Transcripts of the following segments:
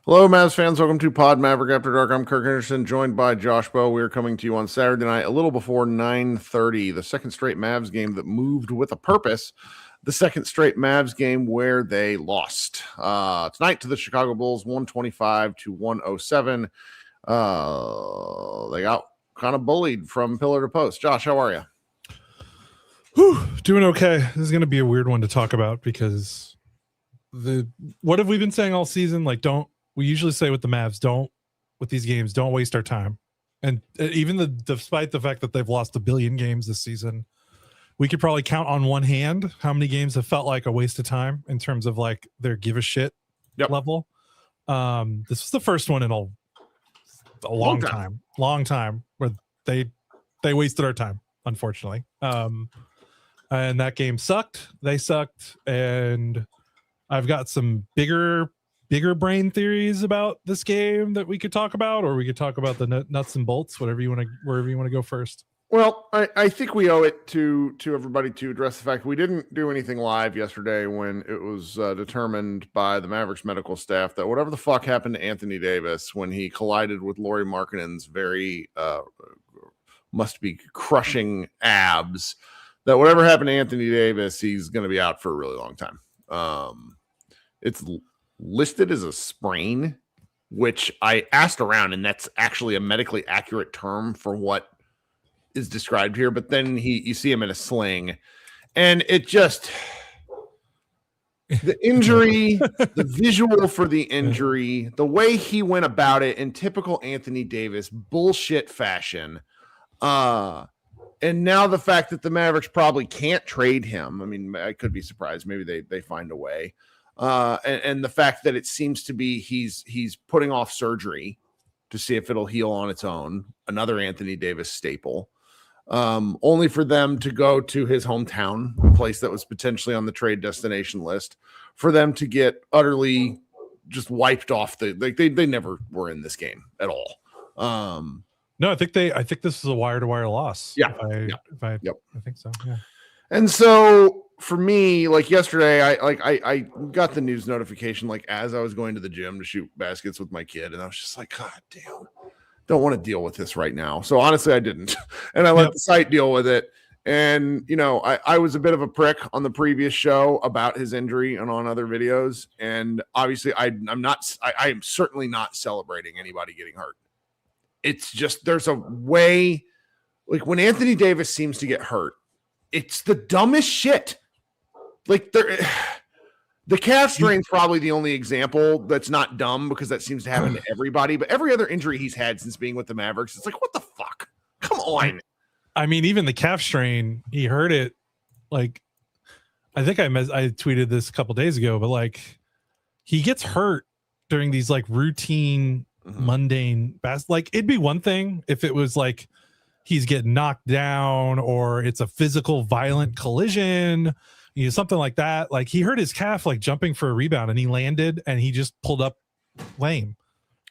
Hello, Mavs fans. Welcome to Pod Maverick After Dark. I'm Kirk Anderson, joined by Josh Bowe. We are coming to you on Saturday night, a little before 9:30. The second straight Mavs game that moved with a purpose. The second straight Mavs game where they lost. Tonight to the Chicago Bulls, 125-107. They got kind of bullied from pillar to post. Josh, how are you? Doing okay. This is going to be a weird one to talk about because what have we been saying all season? We usually say with the Mavs, with these games, don't waste our time. And even despite the fact that they've lost 1 billion games this season, we could probably count on one hand how many games have felt like a waste of time in terms of like their give a shit level. This was the first one in a long time where they wasted our time, unfortunately. And that game sucked. They sucked. And I've got some bigger brain theories about this game that we could talk about, or we could talk about the nuts and bolts, wherever you want to go first. Well, I think we owe it to everybody to address the fact we didn't do anything live yesterday when it was determined by the Mavericks medical staff that whatever the fuck happened to Anthony Davis when he collided with Lauri Markkanen's very must be crushing abs, that whatever happened to Anthony Davis, he's going to be out for a really long time. It's listed as a sprain, which I asked around, and that's actually a medically accurate term for what is described here. But then you see him in a sling, and it just the injury, the visual for the injury, the way he went about it in typical Anthony Davis bullshit fashion. And now the fact that the Mavericks probably can't trade him. I mean, I could be surprised. Maybe they find a way. And the fact that it seems to be he's putting off surgery to see if it'll heal on its own. Another Anthony Davis staple. Only for them to go to his hometown, a place that was potentially on the trade destination list, for them to get utterly just wiped off. They never were in this game at all. No, I think this is a wire-to-wire loss. Yeah. I think so. Yeah. And so for me, like yesterday, I got the news notification like as I was going to the gym to shoot baskets with my kid, and I was just like, God damn, don't want to deal with this right now. So honestly, I didn't, and I let the site deal with it. And I was a bit of a prick on the previous show about his injury and on other videos, and obviously I am certainly not celebrating anybody getting hurt. It's just there's a way, like when Anthony Davis seems to get hurt, it's the dumbest shit. Like the calf strain is probably the only example that's not dumb because that seems to happen to everybody. But every other injury he's had since being with the Mavericks, it's like, what the fuck? Come on. I mean, even the calf strain, he hurt it. Like, I think I tweeted this a couple days ago, but like he gets hurt during these like routine, mundane like it'd be one thing if it was like he's getting knocked down or it's a physical violent collision, something like that. Like he hurt his calf like jumping for a rebound and he landed and he just pulled up lame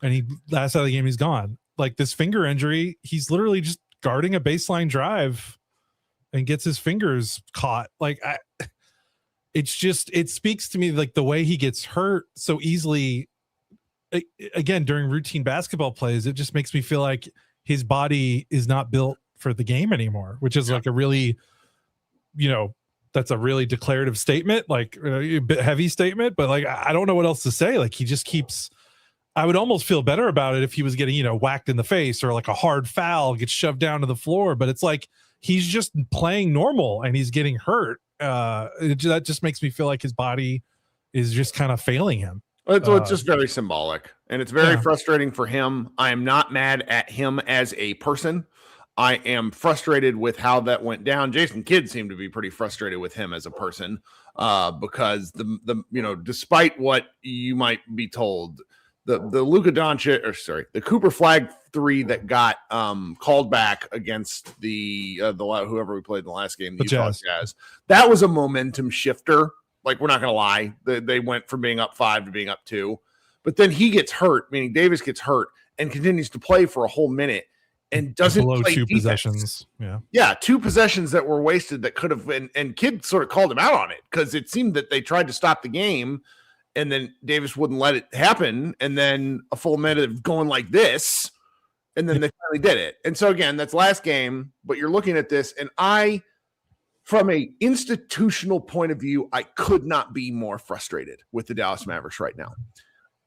and last out of the game he's gone. Like this finger injury, he's literally just guarding a baseline drive and gets his fingers caught. Like it speaks to me like the way he gets hurt so easily. Again, during routine basketball plays, it just makes me feel like his body is not built for the game anymore, which is like a really, that's a really declarative statement, like a bit heavy statement, but like, I don't know what else to say. Like he just keeps, I would almost feel better about it if he was getting, whacked in the face or like a hard foul gets shoved down to the floor, but it's like, he's just playing normal and he's getting hurt. That just makes me feel like his body is just kind of failing him. It's just very symbolic, and it's very frustrating for him. I am not mad at him as a person. I am frustrated with how that went down. Jason Kidd seemed to be pretty frustrated with him as a person because despite what you might be told, the Luka Doncic, the Cooper Flag 3 that got called back against the whoever we played in the last game, the Utah Jazz, that was a momentum shifter. Like, we're not going to lie. They went from being up 5 to being up 2. But then he gets hurt, meaning Davis gets hurt, and continues to play for a whole minute and doesn't play 2 defense. Possessions. Yeah, 2 possessions that were wasted that could have been. And Kidd sort of called him out on it because it seemed that they tried to stop the game and then Davis wouldn't let it happen, and then a full minute of going like this, and then they finally did it. And so again, that's last game, but you're looking at this, and from a institutional point of view, I could not be more frustrated with the Dallas Mavericks right now.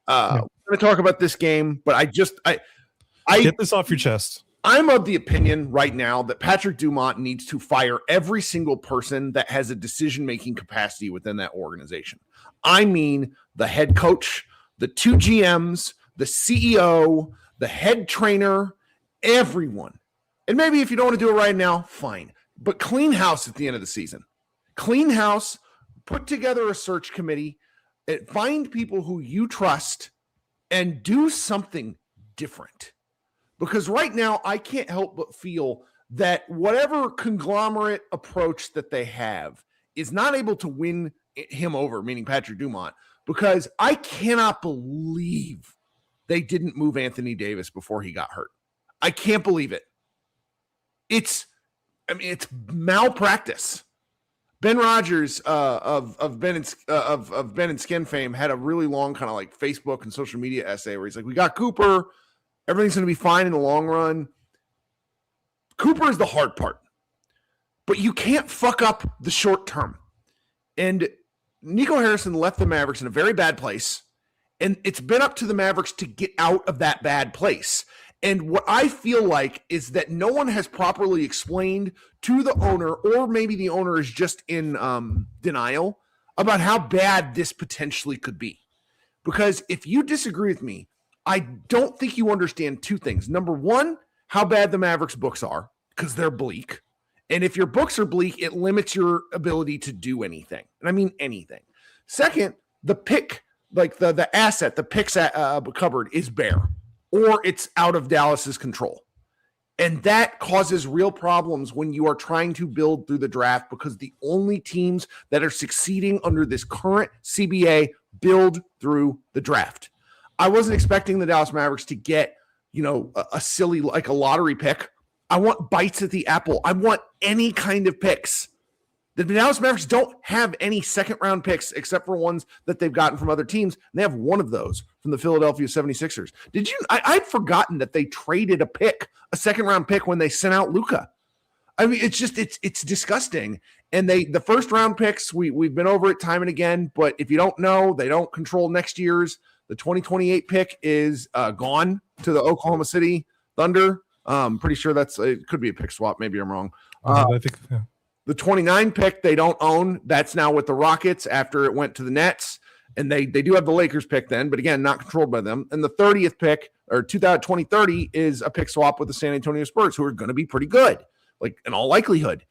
We're going to talk about this game, but I get this off your chest. I'm of the opinion right now that Patrick Dumont needs to fire every single person that has a decision-making capacity within that organization. I mean, the head coach, the 2 GMs, the CEO, the head trainer, everyone. And maybe if you don't want to do it right now, fine. But clean house at the end of the season. Clean house, put together a search committee, and find people who you trust, and do something different. Because right now, I can't help but feel that whatever conglomerate approach that they have is not able to win him over, meaning Patrick Dumont, because I cannot believe they didn't move Anthony Davis before he got hurt. I can't believe it. It's malpractice. Ben Rogers of Ben and Skin fame had a really long kind of like Facebook and social media essay where he's like, we got Cooper. Everything's going to be fine in the long run. Cooper is the hard part, but you can't fuck up the short term. And Nico Harrison left the Mavericks in a very bad place, and it's been up to the Mavericks to get out of that bad place. And what I feel like is that no one has properly explained to the owner, or maybe the owner is just in denial about how bad this potentially could be. Because if you disagree with me, I don't think you understand two things. Number one, how bad the Mavericks books are, because they're bleak. And if your books are bleak, it limits your ability to do anything. And I mean anything. Second, the pick, like the asset, the picks cupboard is bare, or it's out of Dallas's control. And that causes real problems when you are trying to build through the draft, because the only teams that are succeeding under this current CBA build through the draft. I wasn't expecting the Dallas Mavericks to get, a silly, like a lottery pick. I want bites at the apple. I want any kind of picks. The Dallas Mavericks don't have any second-round picks except for ones that they've gotten from other teams. And they have one of those from the Philadelphia 76ers. I'd forgotten that they traded a second-round pick when they sent out Luka. I mean, it's disgusting. And the first-round picks, we've been over it time and again. But if you don't know, they don't control next year's. The 2028 pick is gone to the Oklahoma City Thunder. Pretty sure it could be a pick swap. Maybe I'm wrong. I think, yeah. The 29 pick they don't own. That's now with the Rockets after it went to the Nets. And they do have the Lakers pick then, but again, not controlled by them. And the 30th pick, or 2030, is a pick swap with the San Antonio Spurs, who are going to be pretty good, like in all likelihood.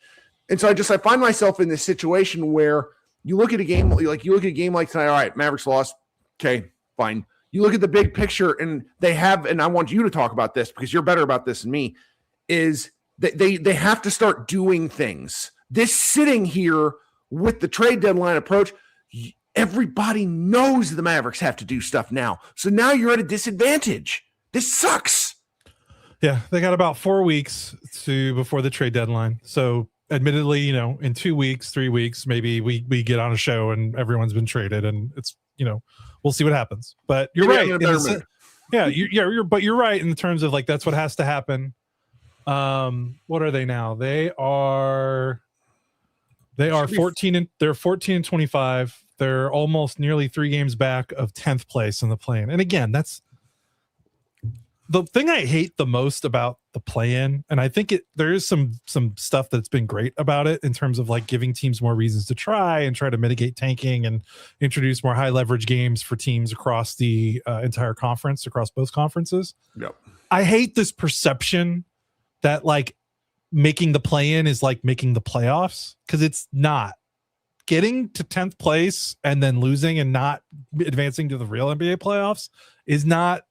And so I find myself in this situation where you look at a game like tonight. All right, Mavericks lost. Okay, fine. You look at the big picture, and they have, and I want you to talk about this because you're better about this than me, is that they have to start doing things. This sitting here with the trade deadline approach, everybody knows the Mavericks have to do stuff now. So now you're at a disadvantage. This sucks. Yeah, they got about 4 weeks before the trade deadline. So admittedly, in 2 weeks, 3 weeks, maybe we get on a show and everyone's been traded, and it's, we'll see what happens. But you're right. But you're right in terms of like that's what has to happen. What are they now? They are 14 and they're 14 and 25. They're almost nearly 3 games back of 10th place in the play-in. And again, that's the thing I hate the most about the play-in. And I think there is some stuff that's been great about it in terms of like giving teams more reasons to try to mitigate tanking and introduce more high leverage games for teams across the entire conference, across both conferences. Yep. I hate this perception that like making the play-in is like making the playoffs, because it's not. Getting to 10th place and then losing and not advancing to the real NBA playoffs is not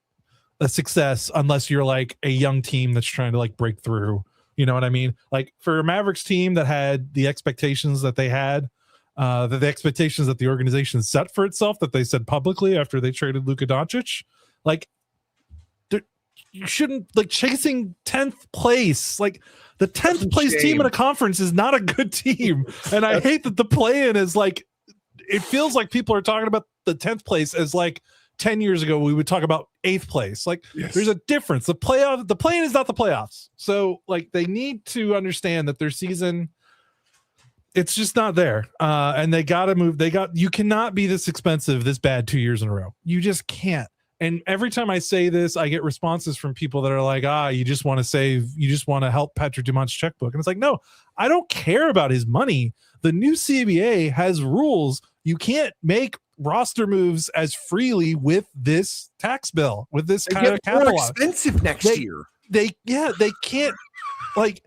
a success unless you're like a young team that's trying to like break through. You know what I mean? Like for a Mavericks team that had the expectations that they had, the expectations that the organization set for itself, that they said publicly after they traded Luka Doncic, like you shouldn't like chasing 10th place. Like the 10th place team in a conference is not a good team. And I hate that the play-in is like it feels like people are talking about the 10th place as like 10 years ago we would talk about 8th place. Like there's a difference. The play-in is not the playoffs. So like they need to understand that their season, it's just not there. And they got to move. You cannot be this expensive, this bad 2 years in a row. You just can't. And every time I say this, I get responses from people that are like, you just want to help Patrick Dumont's checkbook. And it's like, no, I don't care about his money. The new CBA has rules. You can't make roster moves as freely with this tax bill, with this kind of capital. More expensive next year. They can't, like,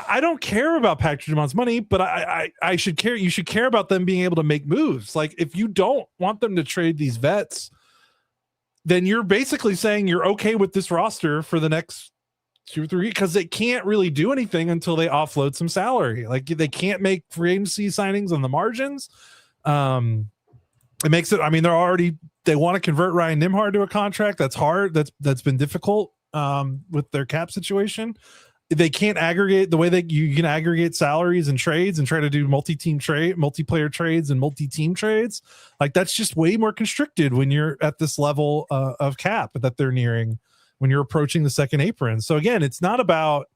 I don't care about Patrick Dumont's money, but I should care. You should care about them being able to make moves. Like, if you don't want them to trade these vets, then you're basically saying you're okay with this roster for the next 2 or 3, because they can't really do anything until they offload some salary. Like, they can't make free agency signings on the margins. It makes it, I mean, they want to convert Ryan Nembhard to a contract. That's hard. That's been difficult with their cap situation. They can't aggregate the way that you can aggregate salaries and trades and try to do multiplayer trades and multi-team trades. Like, that's just way more constricted when you're at this level of cap that they're nearing, when you're approaching the second apron. So again, it's not about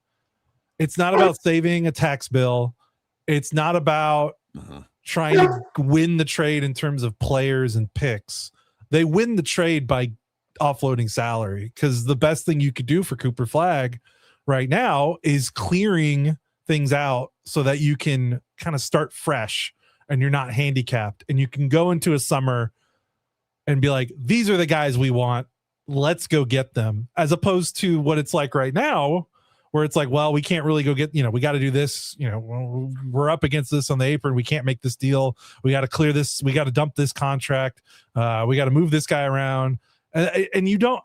saving a tax bill. It's not about trying to win the trade in terms of players and picks. They win the trade by offloading salary, because the best thing you could do for Cooper Flagg right now is clearing things out so that you can kind of start fresh and you're not handicapped, and you can go into a summer and be like, these are the guys we want. Let's go get them, as opposed to what it's like right now, where it's like, well, we can't really go get, we got to do this. We're up against this on the apron. We can't make this deal. We got to clear this. We got to dump this contract. We got to move this guy around. And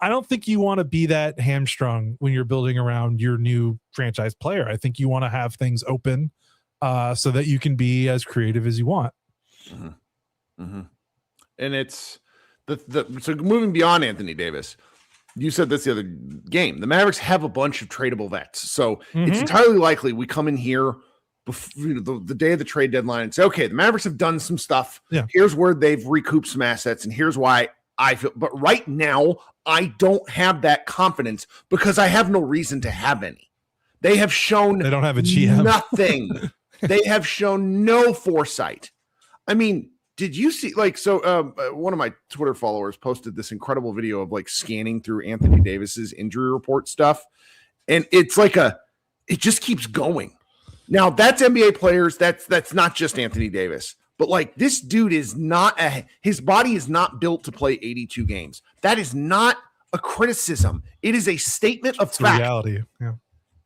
I don't think you want to be that hamstrung when you're building around your new franchise player. I think you want to have things open so that you can be as creative as you want. Mm-hmm. Mm-hmm. And it's so moving beyond Anthony Davis, you said this the other game, the Mavericks have a bunch of tradable vets. So it's entirely likely we come in here before, the day of the trade deadline and say, okay, the Mavericks have done some stuff. Yeah. Here's where they've recouped some assets, and here's why I feel, but right now I don't have that confidence because I have no reason to have any. They have shown they don't have a GM. Nothing. They have shown no foresight. I mean, did you see, like, so one of my Twitter followers posted this incredible video of like scanning through Anthony Davis's injury report stuff, and it's like it just keeps going. Now that's NBA players. That's not just Anthony Davis. But like, this dude is not his body is not built to play 82 games. That is not a criticism. It is a statement of fact. Reality. Yeah.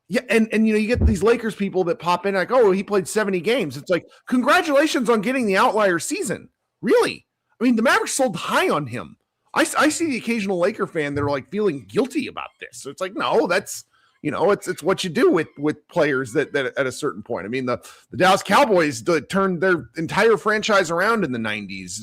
Yeah. And you get these Lakers people that pop in like, oh, he played 70 games. It's like, congratulations on getting the outlier season. Really? I mean, the Mavericks sold high on him. I see the occasional Laker fan that are like feeling guilty about this. So it's like, no, that's, it's what you do with players that at a certain point. I mean, the Dallas Cowboys turned their entire franchise around in the 90s,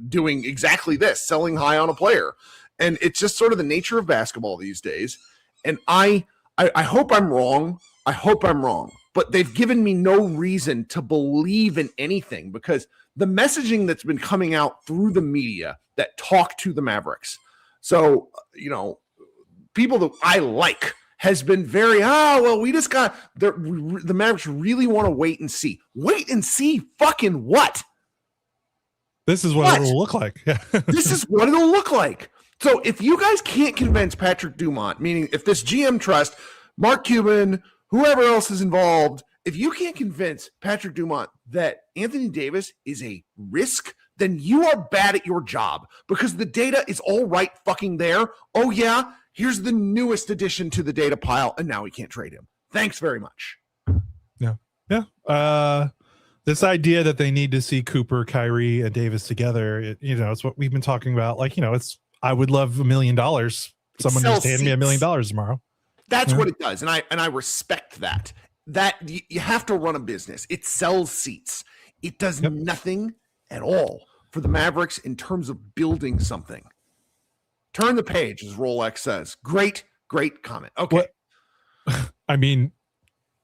doing exactly this, selling high on a player. And it's just sort of the nature of basketball these days. And I hope I'm wrong. I hope I'm wrong. But they've given me no reason to believe in anything, because the messaging that's been coming out through the media that talk to the Mavericks. So, people that I like, has been very, we just got the Mavericks really want to wait and see. Wait and see fucking what? This is what it'll look like. This is what it'll look like. So if you guys can't convince Patrick Dumont, meaning if this GM trust, Mark Cuban, whoever else is involved, if you can't convince Patrick Dumont that Anthony Davis is a risk, then you are bad at your job, because the data is all right fucking there. Oh yeah, here's the newest addition to the data pile, and now we can't trade him. Thanks very much. Yeah. This idea that they need to see Cooper, Kyrie, and Davis together, it's what we've been talking about. Like, I would love $1 million. Someone just hand me $1 million tomorrow. That's what it does, and I respect that. That you have to run a business. It sells seats. It does nothing at all for the Mavericks in terms of building something. Turn the page, as Rolex says. Great comment. Okay. I mean,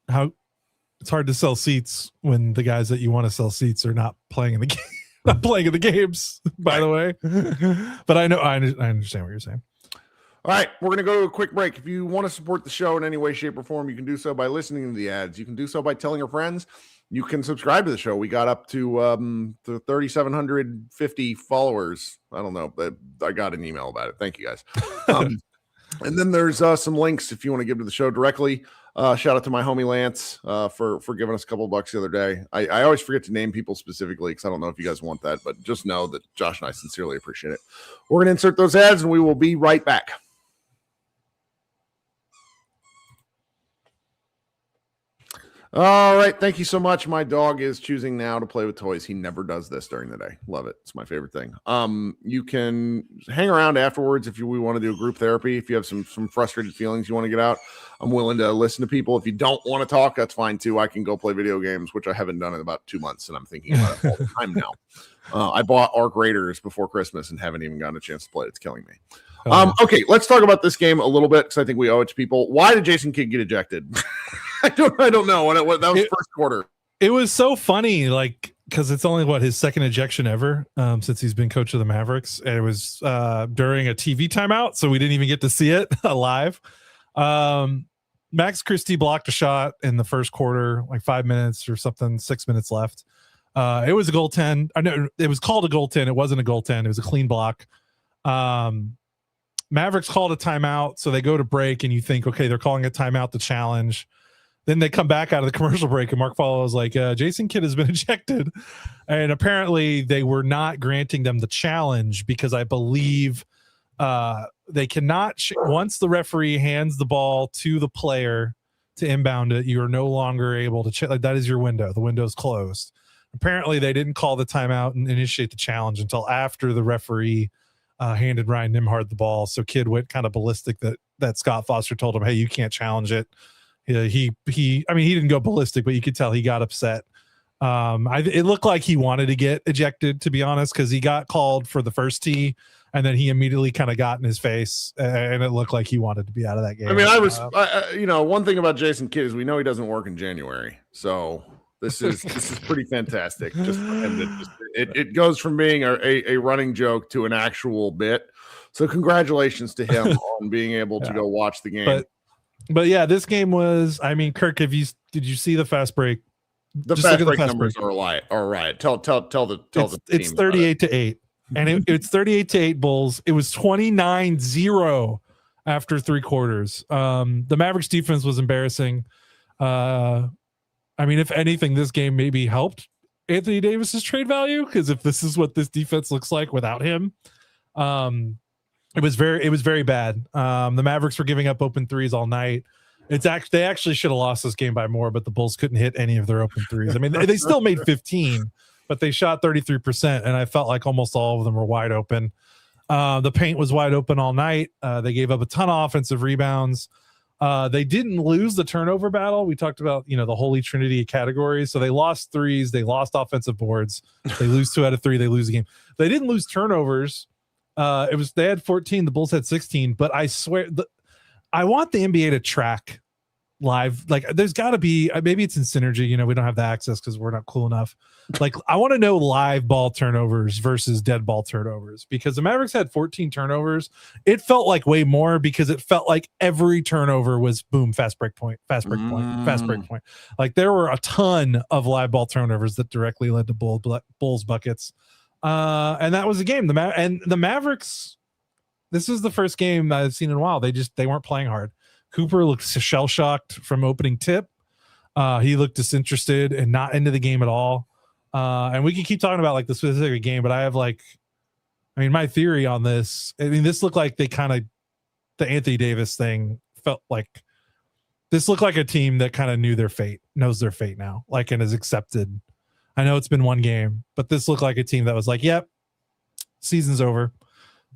it's hard to sell seats when the guys that you want to sell seats are not playing in the game. not playing in the games, by the way. But I understand what you're saying. All right, we're going to go to a quick break. If you want to support the show in any way, shape, or form, you can do so by listening to the ads. You can do so by telling your friends. You can subscribe to the show. We got up to 3,750 followers. I don't know, but I got an email about it. Thank you, guys. And then there's some links if you want to give to the show directly. Shout out to my homie Lance for giving us a couple bucks the other day. I always forget to name people specifically because I don't know if you guys want that, but just know that Josh and I sincerely appreciate it. We're going to insert those ads, and we will be right back. All right. Thank you so much. My dog is choosing now to play with toys. He never does this during the day. Love it. It's my favorite thing. You can hang around afterwards if we want to do a group therapy. If you have some frustrated feelings you want to get out, I'm willing to listen to people. If you don't want to talk, that's fine too. I can go play video games, which I haven't done in about 2 months, and I'm thinking about it all the time now. I bought Ark Raiders before Christmas and haven't even gotten a chance to play it. It's killing me. Okay, let's talk about this game a little bit because I think we owe it to people. Why did Jason Kidd get ejected? I don't know. What that was first quarter. It was so funny, like because it's only his second ejection ever since he's been coach of the Mavericks, and it was during a TV timeout, so we didn't even get to see it live. Max Christie blocked a shot in the first quarter, like 5 minutes or something, 6 minutes left. It was a goaltend. I know it was called a goaltend. It wasn't a goaltend. It was a clean block. Mavericks called a timeout, so they go to break, and you think, okay, they're calling a timeout to challenge. Then they come back out of the commercial break, and Mark Follow was like, Jason Kidd has been ejected. And apparently they were not granting them the challenge because I believe they cannot, once the referee hands the ball to the player to inbound it, you are no longer able to, like that is your window. The window's closed. Apparently they didn't call the timeout and initiate the challenge until after the referee handed Ryan Nimhard the ball. So Kidd went kind of ballistic that Scott Foster told him, hey, you can't challenge it. He didn't go ballistic, but you could tell he got upset. It looked like he wanted to get ejected, to be honest, because he got called for the first tee, and then he immediately kind of got in his face, and it looked like he wanted to be out of that game. I mean, one thing about Jason Kidd is we know he doesn't work in January, so this is pretty fantastic. Just for him it goes from being a running joke to an actual bit. So congratulations to him on being able to go watch the game. But yeah, this game was. I mean, Kirk, did you see the fast break? The fast break numbers are right. Tell the team. It's 38-8, and it's 38-8 Bulls. It was 29-0 after 3 quarters. The Mavericks defense was embarrassing. I mean, if anything, this game maybe helped Anthony Davis's trade value, because if this is what this defense looks like without him, it was very bad. The Mavericks were giving up open threes all night. They actually should have lost this game by more, but the Bulls couldn't hit any of their open threes. I mean, they still made 15, but they shot 33%, and I felt like almost all of them were wide open. The paint was wide open all night. They gave up a ton of offensive rebounds. They didn't lose the turnover battle. We talked about, the holy trinity of categories. So they lost threes. They lost offensive boards. They lose 2 out of 3. They lose the game. They didn't lose turnovers. They had 14. The Bulls had 16. But I swear, I want the NBA to track live. Like, there's got to be, maybe it's in Synergy. We don't have the access because we're not cool enough. Like, I want to know live ball turnovers versus dead ball turnovers, because the Mavericks had 14 turnovers. It felt like way more, because it felt like every turnover was boom, fast break point. Like, there were a ton of live ball turnovers that directly led to Bulls buckets. And that was the game. The Mavericks, this is the first game I've seen in a while. They weren't playing hard. Cooper looked shell-shocked from opening tip. He looked disinterested and not into the game at all. And we can keep talking about like the specific game, but I have my theory on this. I mean, this looked like the Anthony Davis thing felt like this looked like a team that kind of knows their fate now, like, and has accepted. I know it's been one game, but this looked like a team that was like, yep, season's over.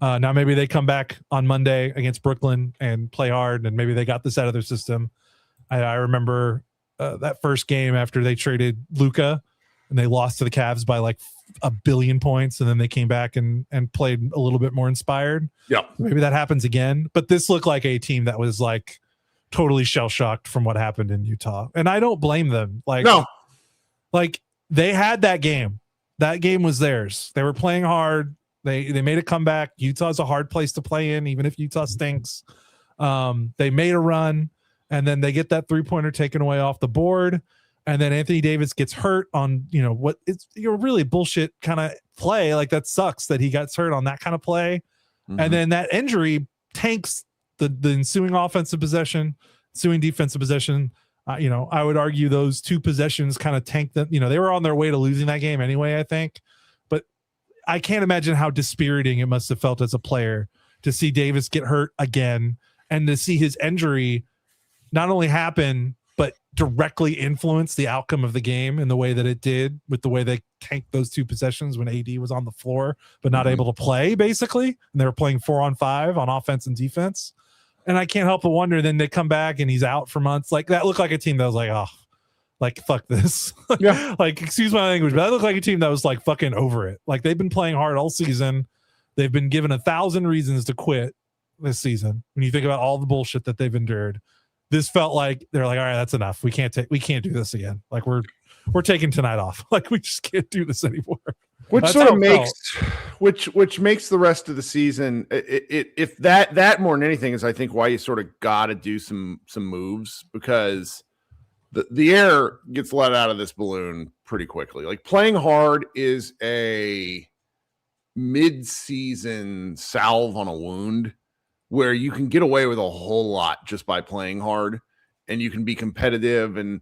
Now maybe they come back on Monday against Brooklyn and play hard, and maybe they got this out of their system. I remember that first game after they traded Luka and they lost to the Cavs by like 1 billion points, and then they came back and played a little bit more inspired. Yeah, maybe that happens again. But this looked like a team that was like totally shell-shocked from what happened in Utah, and I don't blame them. Like they had that game. That game was theirs. They were playing hard. They made a comeback. Utah's a hard place to play in, even if Utah stinks. They made a run, and then they get that 3-pointer taken away off the board. And then Anthony Davis gets hurt on, what it's really bullshit kind of play. Like, that sucks that he gets hurt on that kind of play. Mm-hmm. And then that injury tanks the ensuing offensive possession, ensuing defensive possession. I would argue those two possessions kind of tanked them. They were on their way to losing that game anyway, I think. But I can't imagine how dispiriting it must have felt as a player to see Davis get hurt again and to see his injury not only happen, but directly influence the outcome of the game in the way that it did, with the way they tanked those two possessions when AD was on the floor, but not able to play, basically. And they were playing 4-on-5 on offense and defense. And I can't help but wonder, then they come back and he's out for months. Like, that looked like a team that was like, oh, like, fuck this. Yeah. Like, excuse my language, but that looked like a team that was like fucking over it. Like, they've been playing hard all season. They've been given 1,000 reasons to quit this season. When you think about all the bullshit that they've endured, this felt like they're like, all right, that's enough. We can't do this again. Like, we're taking tonight off. Like, we just can't do this anymore. Which sort of makes the rest of the season, if that more than anything is, I think, why you sort of got to do some moves, because the air gets let out of this balloon pretty quickly. Like, playing hard is a mid-season salve on a wound, where you can get away with a whole lot just by playing hard, and you can be competitive. And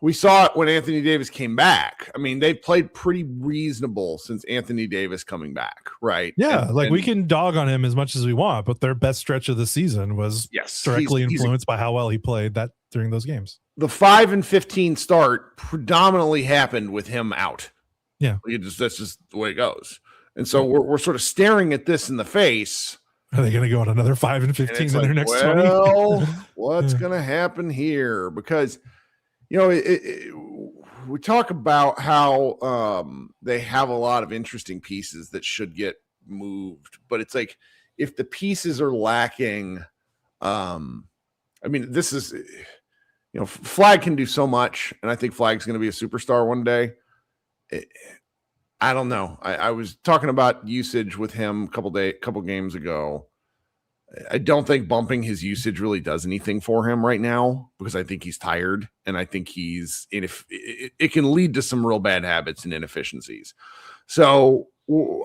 we saw it when Anthony Davis came back. I mean, they've played pretty reasonable since Anthony Davis coming back, right? Yeah, we can dog on him as much as we want, but their best stretch of the season was directly influenced by how well he played that during those games. The 5-15 start predominantly happened with him out. Yeah, that's just the way it goes. And so we're sort of staring at this in the face. Are they going to go on another 5-15 in their next 20? Well, what's going to happen here? Because, we talk about how they have a lot of interesting pieces that should get moved, but it's like, if the pieces are lacking, this is, Flag can do so much, and I think Flag's going to be a superstar one day. I don't know. I was talking about usage with him a couple games ago. I don't think bumping his usage really does anything for him right now, because I think he's tired, and I think it can lead to some real bad habits and inefficiencies. So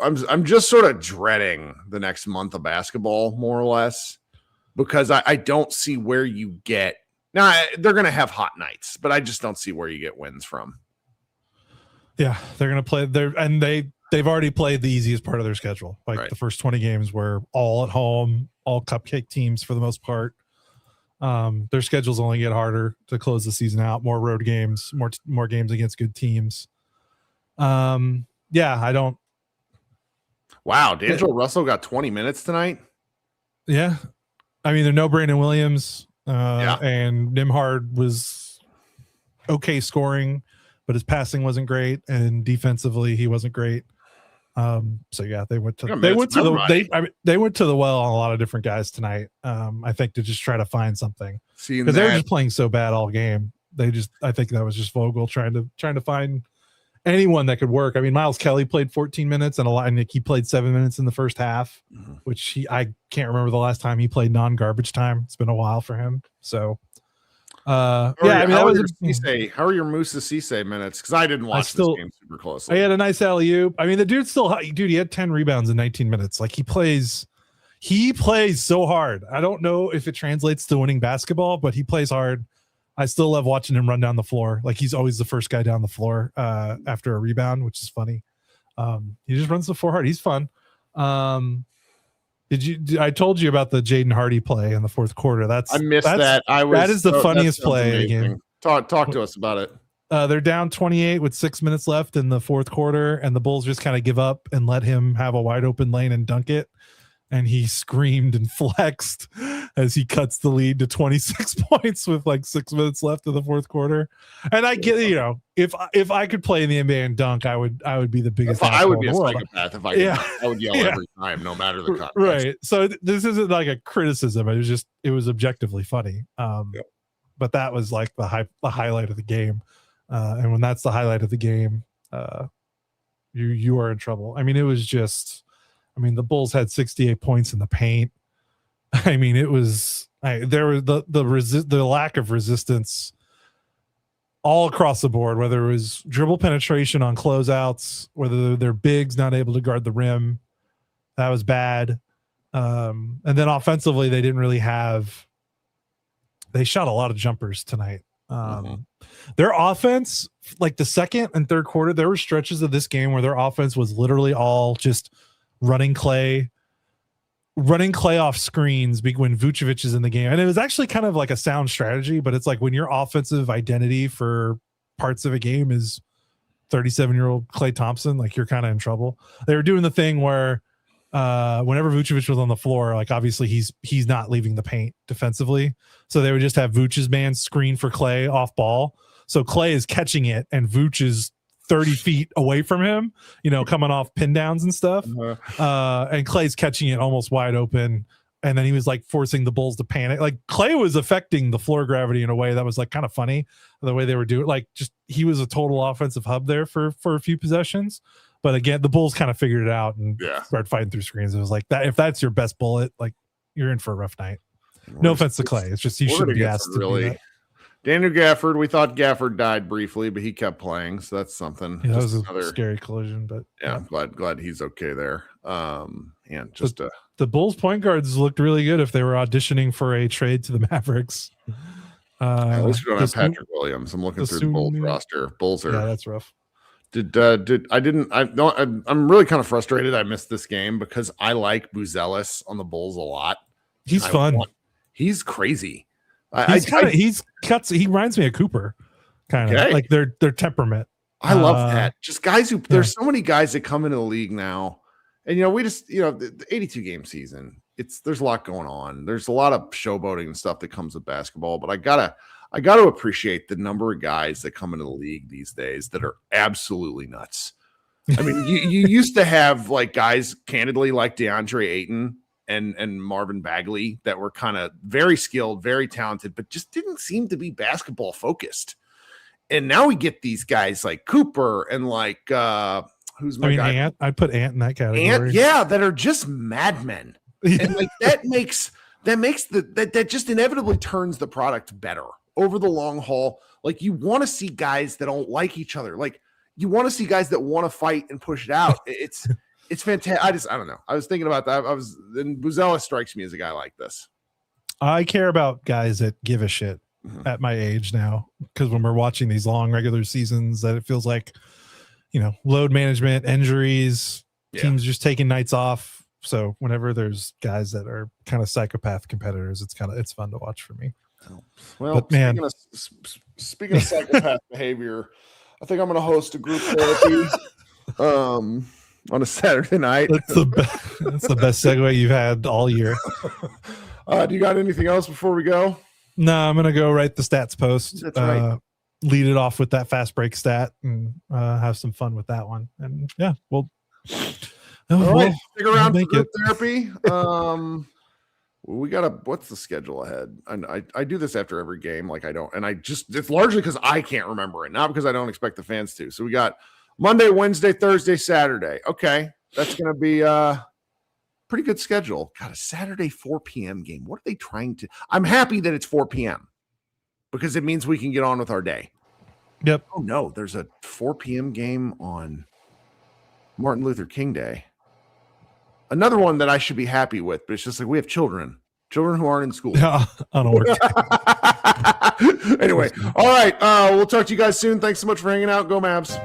I'm just sort of dreading the next month of basketball, more or less, because I don't see where you get. Now, they're going to have hot nights, but I just don't see where you get wins from. Yeah, they're going to play there, and they've already played the easiest part of their schedule. Like, right. The first 20 games were all at home, all cupcake teams for the most part. Their schedules only get harder to close the season out. More road games, more games against good teams. I don't. Wow, D'Angelo Russell got 20 minutes tonight. Yeah, I mean, there's no Brandon Williams, and Nembhard was okay scoring, but his passing wasn't great, and defensively he wasn't great. They went to the well on a lot of different guys tonight. I think, to just try to find something, because they were just playing so bad all game. I think that was just Vogel trying to find anyone that could work. I mean, Miles Kelly played 14 minutes and he played 7 minutes in the first half, which I can't remember the last time he played non-garbage time. It's been a while for him. So how are your Musa Cisse minutes? Because I didn't watch this game super closely. I had a nice alley-oop. I mean, the dude's he had 10 rebounds in 19 minutes. Like, he plays so hard. I don't know if it translates to winning basketball, but he plays hard. I still love watching him run down the floor. Like, he's always the first guy down the floor after a rebound, which is funny. He just runs the floor hard. He's fun. I told you about the Jaden Hardy play in the fourth quarter. I missed that. That is the funniest play again. Talk to us about it. They're down 28 with 6 minutes left in the fourth quarter, and the Bulls just kind of give up and let him have a wide open lane and dunk it. And he screamed and flexed as he cuts the lead to 26 points with like 6 minutes left in the fourth quarter. And I get, if I could play in the NBA and dunk, I would be the biggest. I would be a psychopath if I could. Yeah. I would yell every time, no matter the context. Right. So this isn't like a criticism. It was objectively funny. But that was like the highlight of the game. And when that's the highlight of the game, you are in trouble. I mean, it was just, the Bulls had 68 points in the paint. I mean, it was there was the lack of resistance all across the board, whether it was dribble penetration on closeouts, whether they're bigs not able to guard the rim. That was bad. And then offensively, they shot a lot of jumpers tonight. Their offense, like the second and third quarter, there were stretches of this game where their offense was literally all just running Clay off screens when Vucevic is in the game. And it was actually kind of like a sound strategy, but it's like when your offensive identity for parts of a game is 37-year-old Klay Thompson, like you're kind of in trouble. They were doing the thing where whenever Vucevic was on the floor, like obviously he's not leaving the paint defensively. So they would just have Vuc's man screen for Klay off ball. So Klay is catching it and Vuc is 30 feet away from him, coming off pin downs and stuff. And Klay's catching it almost wide open. And then he was like forcing the Bulls to panic. Like Klay was affecting the floor gravity in a way that was like kind of funny, the way they were doing it. Like just, he was a total offensive hub there for a few possessions. But again, the Bulls kind of figured it out and started fighting through screens. It was like that. If that's your best bullet, like you're in for a rough night. No offense to Klay. It's just, he shouldn't be asked to do that. Daniel Gafford, we thought Gafford died briefly, but he kept playing, so that's something. Yeah, that was a scary collision, but I'm glad he's okay there. And just the Bulls point guards looked really good if they were auditioning for a trade to the Mavericks. At least we don't have Patrick Williams. I'm looking through the Bulls roster. Bulls are that's rough. I'm really kind of frustrated I missed this game because I like Buzelis on the Bulls a lot. He's fun. He's crazy. He reminds me of Cooper, kind of like their temperament. I love that. Just guys who there's so many guys that come into the league now, and we just the 82 game season. There's a lot going on. There's a lot of showboating and stuff that comes with basketball, but I gotta appreciate the number of guys that come into the league these days that are absolutely nuts. I mean, you used to have like guys candidly like DeAndre Ayton and Marvin Bagley that were kind of very skilled, very talented, but just didn't seem to be basketball focused. And now we get these guys like Cooper and like who's my guy? Ant. I'd put Ant in that category. That are just madmen. And like that just inevitably turns the product better over the long haul. Like you want to see guys that don't like each other. Like you want to see guys that want to fight and push it out. It's fantastic. I don't know. I was thinking about that. And Buzelis strikes me as a guy like this. I care about guys that give a shit at my age now, because when we're watching these long regular seasons, that it feels like, load management, injuries, teams just taking nights off. So whenever there's guys that are kind of psychopath competitors, it's fun to watch for me. Well, but, man, speaking of psychopath behavior, I think I'm going to host a group therapy. On a Saturday night. That's the best segue you've had all year. Do you got anything else before we go? No, I'm going to go write the stats post. That's right. Lead it off with that fast break stat and have some fun with that one. And all right. Stick around for group therapy. We got what's the schedule ahead? And I do this after every game. Like it's largely because I can't remember it, not because I don't expect the fans to. So we got Monday, Wednesday, Thursday, Saturday. Okay. That's going to be a pretty good schedule. God, a Saturday 4 p.m. game. What are they trying to? I'm happy that it's 4 p.m. because it means we can get on with our day. Yep. Oh, no. There's a 4 p.m. game on Martin Luther King Day. Another one that I should be happy with, but it's just like we have children who aren't in school. Yeah, on a work day. Anyway. All right. We'll talk to you guys soon. Thanks so much for hanging out. Go Mavs.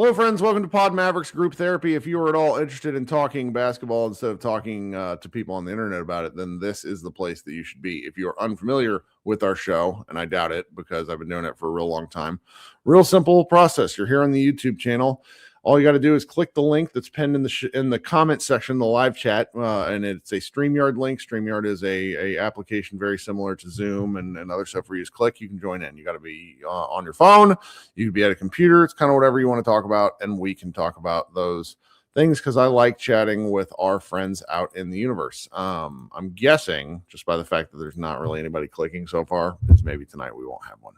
Hello, friends. Welcome to Pod Mavericks Group Therapy. If you are at all interested in talking basketball instead of talking to people on the internet about it, then this is the place that you should be. If you are unfamiliar with our show, and I doubt it because I've been doing it for a real long time, real simple process. You're here on the YouTube channel. All you got to do is click the link that's pinned in the comment section, the live chat, and it's a StreamYard link. StreamYard is a application very similar to Zoom and other stuff where you just click, you can join in. You got to be on your phone. You can be at a computer. It's kind of whatever you want to talk about, and we can talk about those things because I like chatting with our friends out in the universe. I'm guessing, just by the fact that there's not really anybody clicking so far, is maybe tonight we won't have one.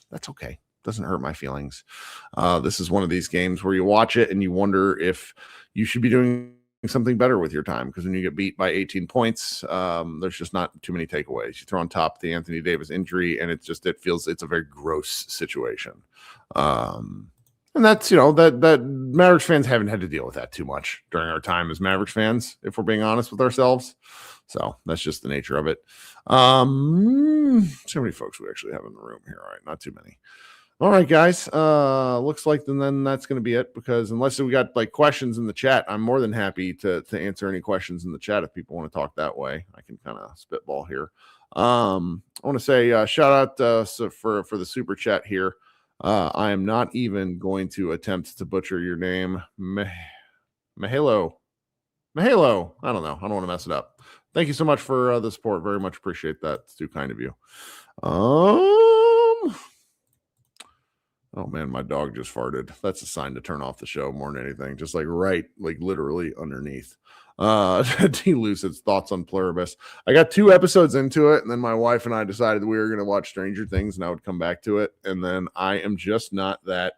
That's okay. Doesn't hurt my feelings. This is one of these games where you watch it and you wonder if you should be doing something better with your time, because when you get beat by 18 points, there's just not too many takeaways. You throw on top the Anthony Davis injury, and it's a very gross situation. And that's, that Mavericks fans haven't had to deal with that too much during our time as Mavericks fans, if we're being honest with ourselves. So that's just the nature of it. So many folks we actually have in the room here. All right, not too many. All right, guys. Looks like then that's going to be it, because unless we got like questions in the chat, I'm more than happy to answer any questions in the chat if people want to talk that way. I can kind of spitball here. I want to say shout out for the super chat here. I am not even going to attempt to butcher your name, Mahalo. I don't know. I don't want to mess it up. Thank you so much for the support. Very much appreciate that. It's too kind of you. Oh man, my dog just farted. That's a sign to turn off the show more than anything. Just like literally underneath. D. Lucid's thoughts on Pluribus. I got 2 episodes into it, and then my wife and I decided we were going to watch Stranger Things, and I would come back to it. And then I am just not that.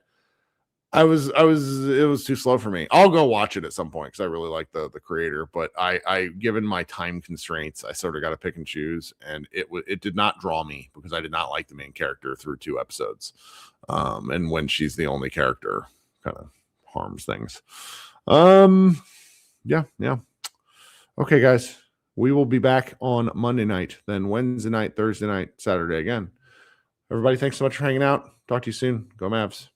It was too slow for me. I'll go watch it at some point because I really like the creator, but I given my time constraints, I sort of got to pick and choose, and it did not draw me because I did not like the main character through 2 episodes. And when she's the only character, kind of harms things. Yeah. Okay, guys, we will be back on Monday night, then Wednesday night, Thursday night, Saturday again. Everybody, thanks so much for hanging out. Talk to you soon. Go Mavs.